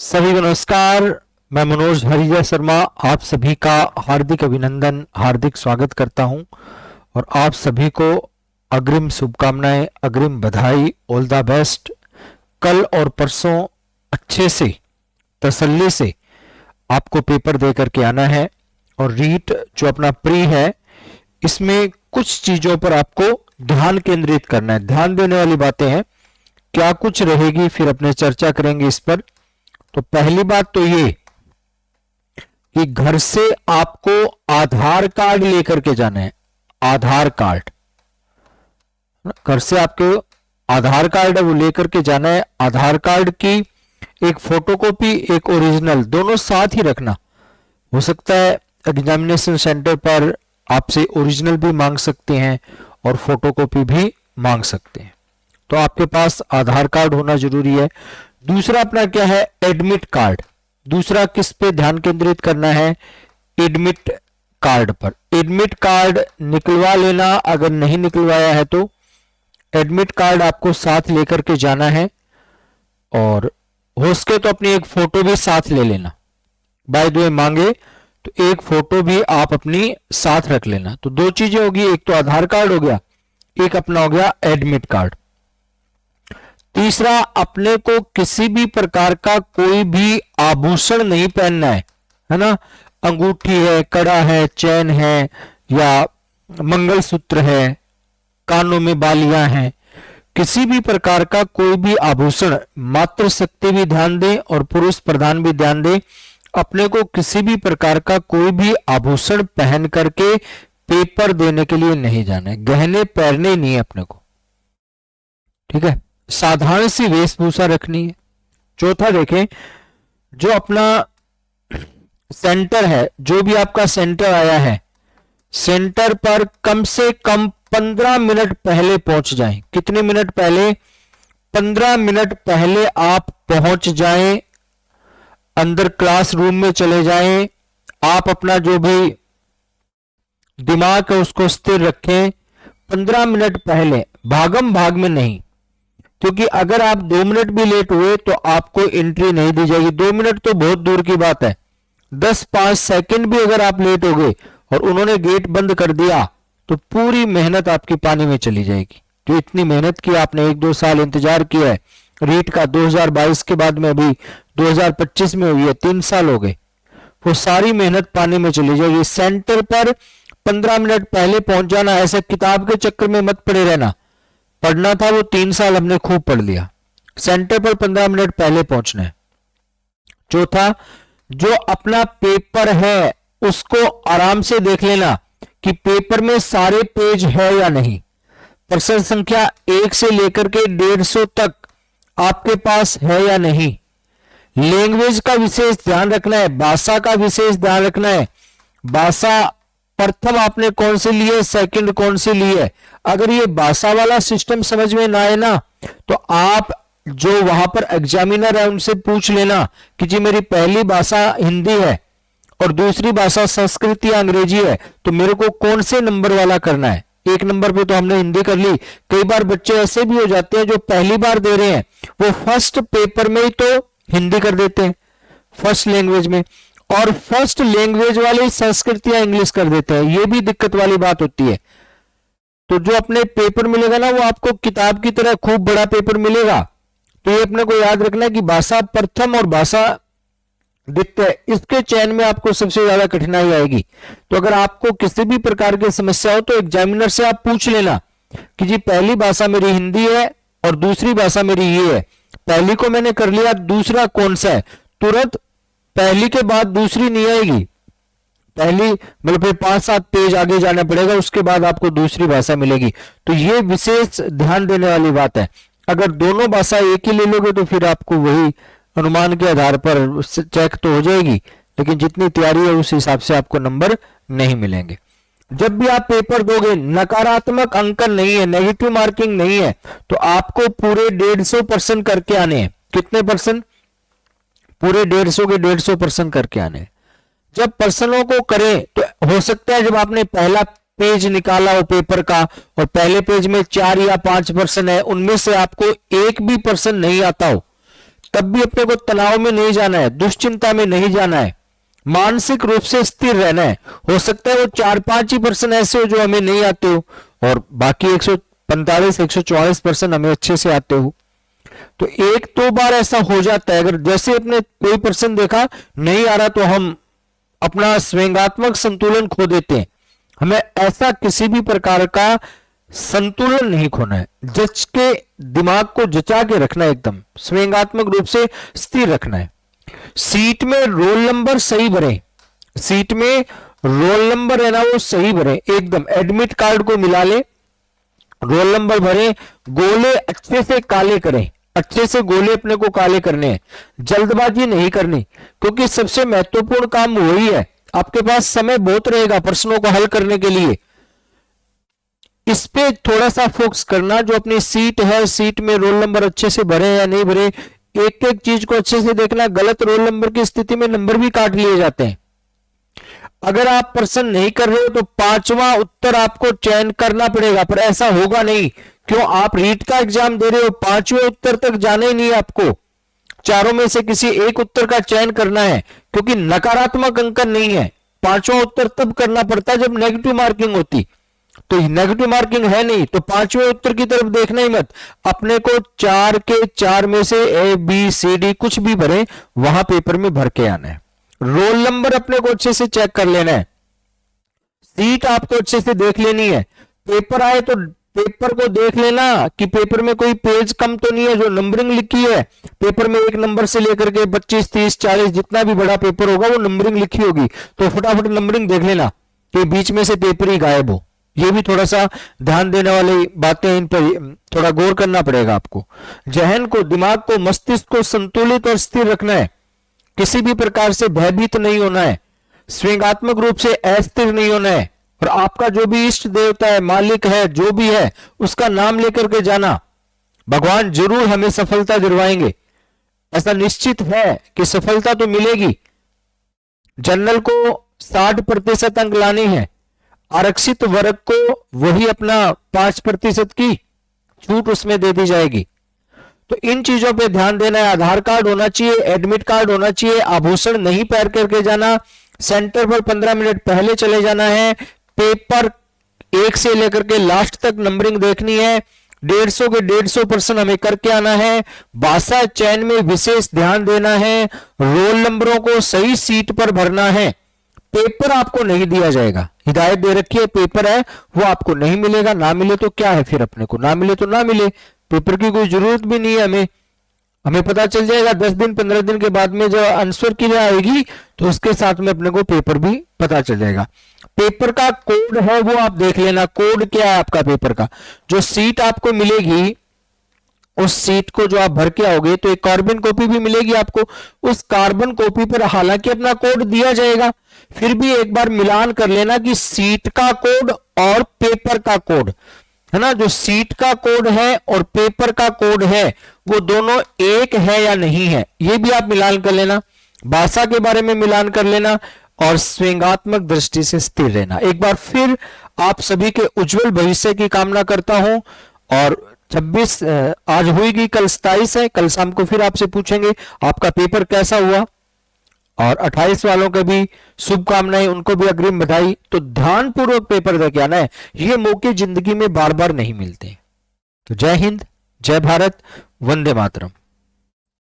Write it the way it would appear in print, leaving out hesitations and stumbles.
सभी को नमस्कार। मैं मनोज हरिजय शर्मा आप सभी का हार्दिक अभिनंदन, हार्दिक स्वागत करता हूं और आप सभी को अग्रिम शुभकामनाएं, अग्रिम बधाई, ऑल द बेस्ट। कल और परसों अच्छे से, तसल्ली से आपको पेपर दे करके आना है और रीट जो अपना प्री है इसमें कुछ चीजों पर आपको ध्यान केंद्रित करना है। ध्यान देने वाली बातें हैं, क्या कुछ रहेगी फिर अपने चर्चा करेंगे इस पर। तो पहली बात तो ये कि घर से आपको आधार कार्ड लेकर के जाना है। आधार कार्ड, घर से आपके आधार कार्ड है वो लेकर के जाना है। आधार कार्ड की एक फोटोकॉपी, एक ओरिजिनल, दोनों साथ ही रखना। हो सकता है एग्जामिनेशन सेंटर पर आपसे ओरिजिनल भी मांग सकते हैं और फोटोकॉपी भी मांग सकते हैं, तो आपके पास आधार कार्ड होना जरूरी है। दूसरा अपना क्या है, एडमिट कार्ड। दूसरा किस पे ध्यान केंद्रित करना है, एडमिट कार्ड पर। एडमिट कार्ड निकलवा लेना, अगर नहीं निकलवाया है तो एडमिट कार्ड आपको साथ लेकर के जाना है और हो सके तो अपनी एक फोटो भी साथ ले लेना। बाय द वे मांगे तो एक फोटो भी आप अपनी साथ रख लेना। तो दो चीजें होगी, एक तो आधार कार्ड हो गया, एक अपना हो गया एडमिट कार्ड। तीसरा, अपने को किसी भी प्रकार का कोई भी आभूषण नहीं पहनना है ना। अंगूठी है, कड़ा है, चैन है या मंगलसूत्र है, कानों में बालियां हैं, किसी भी प्रकार का कोई भी आभूषण, मातृशक्ति भी ध्यान दें और पुरुष प्रधान भी ध्यान दें, अपने को किसी भी प्रकार का कोई भी आभूषण पहन करके पेपर देने के लिए नहीं जाना है। गहने पहनने नहीं है अपने को, ठीक है। साधारण सी वेशभूषा रखनी है। चौथा देखें, जो अपना सेंटर है, जो भी आपका सेंटर आया है, सेंटर पर कम से कम 15 मिनट पहले पहुंच जाएं। कितने मिनट पहले? 15 मिनट पहले आप पहुंच जाएं, अंदर क्लासरूम में चले जाएं। आप अपना जो भी दिमाग है उसको स्थिर रखें। 15 मिनट पहले, भागम भाग में नहीं, क्योंकि अगर आप 2 मिनट भी लेट हुए तो आपको एंट्री नहीं दी जाएगी। 2 मिनट तो बहुत दूर की बात है, 10-5 सेकंड भी अगर आप लेट हो गए और उन्होंने गेट बंद कर दिया तो पूरी मेहनत आपकी पानी में चली जाएगी। जो इतनी मेहनत की आपने, 1-2 साल इंतजार किया है रीट का, 2022 के बाद में अभी 2025 में हुई है, 3 साल हो गए, वो सारी मेहनत पानी में चली जाएगी। सेंटर पर 15 मिनट पहले पहुंच जाना। ऐसे किताब के चक्कर में मत पड़े रहना, पढ़ना था वो 3 साल हमने खूब पढ़ लिया। सेंटर पर 15 मिनट पहले पहुंचना है। चौथा, जो अपना पेपर है उसको आराम से देख लेना कि पेपर में सारे पेज है या नहीं। प्रश्न संख्या 1 से लेकर के 150 तक आपके पास है या नहीं। लैंग्वेज का विशेष ध्यान रखना है, भाषा का विशेष ध्यान रखना है। भाषा प्रथम आपने कौन से लिए, सेकंड कौन से लिए। अगर ये भाषा वाला सिस्टम समझ में ना आए ना तो आप जो वहां पर एग्जामिनर है उनसे पूछ लेना कि जी मेरी पहली भाषा हिंदी है और दूसरी भाषा संस्कृत या अंग्रेजी है, तो मेरे को कौन से नंबर वाला करना है। 1 नंबर पे तो हमने हिंदी कर ली। कई बार बच्चे ऐसे भी हो जाते हैं जो पहली बार दे रहे हैं, वो फर्स्ट पेपर में ही तो हिंदी कर देते हैं, फर्स्ट लैंग्वेज में, और फर्स्ट लैंग्वेज वाले संस्कृत या इंग्लिश कर देते हैं। ये भी दिक्कत वाली बात होती है। तो जो अपने पेपर मिलेगा ना वो आपको किताब की तरह खूब बड़ा पेपर मिलेगा। तो ये अपने को याद रखना है कि भाषा प्रथम और भाषा द्वितीय, इसके चयन में आपको सबसे ज्यादा कठिनाई आएगी। तो अगर आपको किसी भी प्रकार की समस्या हो तो एग्जामिनर से आप पूछ लेना कि जी पहली भाषा मेरी हिंदी है और दूसरी भाषा मेरी ये है। पहली को मैंने कर लिया, दूसरा कौन सा है। तुरंत पहली के बाद दूसरी नहीं आएगी, पहली मतलब फिर 5-7 पेज आगे जाना पड़ेगा, उसके बाद आपको दूसरी भाषा मिलेगी। तो ये विशेष ध्यान देने वाली बात है। अगर दोनों भाषा एक ही ले लोगे तो फिर आपको वही अनुमान के आधार पर चेक तो हो जाएगी, लेकिन जितनी तैयारी है उस हिसाब से आपको नंबर नहीं मिलेंगे। जब भी आप पेपर दोगे, नकारात्मक अंकन नहीं है, नेगेटिव मार्किंग नहीं है, तो आपको पूरे 150% करके आने हैं। कितने परसेंट? पूरे 150 के 150% करके आने। जब प्रश्नों को करें तो हो सकता है जब आपने पहला पेज निकाला हो पेपर का और पहले पेज में 4 या 5 प्रश्न है, उनमें से आपको एक भी प्रश्न नहीं आता हो, तब भी अपने को तनाव में नहीं जाना है, दुश्चिंता में नहीं जाना है, मानसिक रूप से स्थिर रहना है। हो सकता है वो 4-5 ही परसेंट ऐसे हो जो हमें नहीं आते हो, और बाकी 145-144% हमें अच्छे से आते हो। तो 1-2 बार ऐसा हो जाता है, अगर जैसे अपने कोई परसेंट देखा नहीं आ रहा तो हम अपना स्वयंगात्मक संतुलन खो देते हैं। हमें ऐसा किसी भी प्रकार का संतुलन नहीं खोना है, जच के दिमाग को जचा के रखना है, एकदम स्वयंगात्मक रूप से स्थिर रखना है। सीट में रोल नंबर सही भरे, सीट में रोल नंबर है ना वो सही भरे, एकदम एडमिट कार्ड को मिला ले, रोल नंबर भरे, गोले अच्छे से काले करें, अच्छे से गोले अपने को काले करने हैं, जल्दबाजी नहीं करनी, क्योंकि सबसे महत्वपूर्ण काम वही है। आपके पास समय बहुत रहेगा प्रश्नों को हल करने के लिए, इस पे थोड़ा सा फोकस करना। जो अपनी सीट है, सीट में रोल नंबर अच्छे से भरे या नहीं भरे, एक एक चीज को अच्छे से देखना। गलत रोल नंबर की स्थिति में नंबर भी काट लिए जाते हैं। अगर आप प्रश्न नहीं कर रहे हो तो 5वां उत्तर आपको चयन करना पड़ेगा, पर ऐसा होगा नहीं। क्यों? आप रीट का एग्जाम दे रहे हो, 5वें उत्तर तक जाना ही नहीं है आपको, चारों में से किसी एक उत्तर का चयन करना है, क्योंकि नकारात्मक अंकन नहीं है। 5वां उत्तर तब करना पड़ता है जब नेगेटिव मार्किंग होती, तो नेगेटिव मार्किंग है नहीं, तो 5वें उत्तर की तरफ देखना ही मत। अपने को 4 के 4 में से ABCD कुछ भी भरे वहां पेपर में भर के आना है। रोल नंबर अपने को अच्छे से चेक कर लेना है, सीट आपको अच्छे से देख लेनी है। पेपर आए तो पेपर को देख लेना कि पेपर में कोई पेज कम तो नहीं है। जो नंबरिंग लिखी है पेपर में, 1 नंबर से लेकर के 25, 30, 40 जितना भी बड़ा पेपर होगा वो नंबरिंग लिखी होगी, तो फटाफट नंबरिंग देख लेना कि बीच में से पेपर ही गायब हो। ये भी थोड़ा सा ध्यान देने वाली बातें, इन पर थोड़ा गौर करना पड़ेगा आपको। जहन को, दिमाग को, मस्तिष्क को संतुलित और स्थिर रखना है, किसी भी प्रकार से भयभीत नहीं होना है, स्वयंगात्मक रूप से अस्थिर नहीं होना है, और आपका जो भी इष्ट देवता है, मालिक है, जो भी है, उसका नाम लेकर के जाना। भगवान जरूर हमें सफलता दिलवाएंगे, ऐसा निश्चित है कि सफलता तो मिलेगी। जनरल को 60% अंक लाने हैं, आरक्षित वर्ग को वही अपना 5% की छूट उसमें दे दी जाएगी। तो इन चीजों पे ध्यान देना है। आधार कार्ड होना चाहिए, एडमिट कार्ड होना चाहिए, आभूषण नहीं पहन करके जाना, सेंटर पर 15 मिनट पहले चले जाना है, पेपर 1 से लेकर के लास्ट तक नंबरिंग देखनी है, 150 के 150% हमें करके आना है, भाषा चयन में विशेष ध्यान देना है, रोल नंबरों को सही सीट पर भरना है। पेपर आपको नहीं दिया जाएगा, हिदायत दे रखी है, पेपर है वो आपको नहीं मिलेगा। ना मिले तो क्या है, फिर अपने को ना मिले तो ना मिले, पेपर की कोई जरूरत भी नहीं है। हमें पता चल जाएगा 10 दिन 15 दिन के बाद में, जब आंसर की आएगी तो उसके साथ में अपने को पेपर भी पता चल जाएगा। पेपर का कोड है वो आप देख लेना, कोड क्या है आपका पेपर का। जो सीट आपको मिलेगी, उस सीट को जो आप भर के आओगे तो एक कार्बन कॉपी भी मिलेगी आपको, उस कार्बन कॉपी पर हालांकि अपना कोड दिया जाएगा, फिर भी एक बार मिलान कर लेना कि सीट का कोड और पेपर का कोड है ना, जो सीट का कोड है और पेपर का कोड है वो दोनों एक है या नहीं है, ये भी आप मिलान कर लेना। भाषा के बारे में मिलान कर लेना और स्वयंगात्मक दृष्टि से स्थिर रहना। एक बार फिर आप सभी के उज्जवल भविष्य की कामना करता हूं। और 26 आज हुईगी, कल 27 है, कल शाम को फिर आपसे पूछेंगे आपका पेपर कैसा हुआ। और 28 वालों के भी शुभकामनाएं, उनको भी अग्रिम बधाई। तो ध्यानपूर्वक पेपर देके आना है, ये मौके जिंदगी में बार बार नहीं मिलते। तो जय हिंद, जय भारत, वंदे मातरम।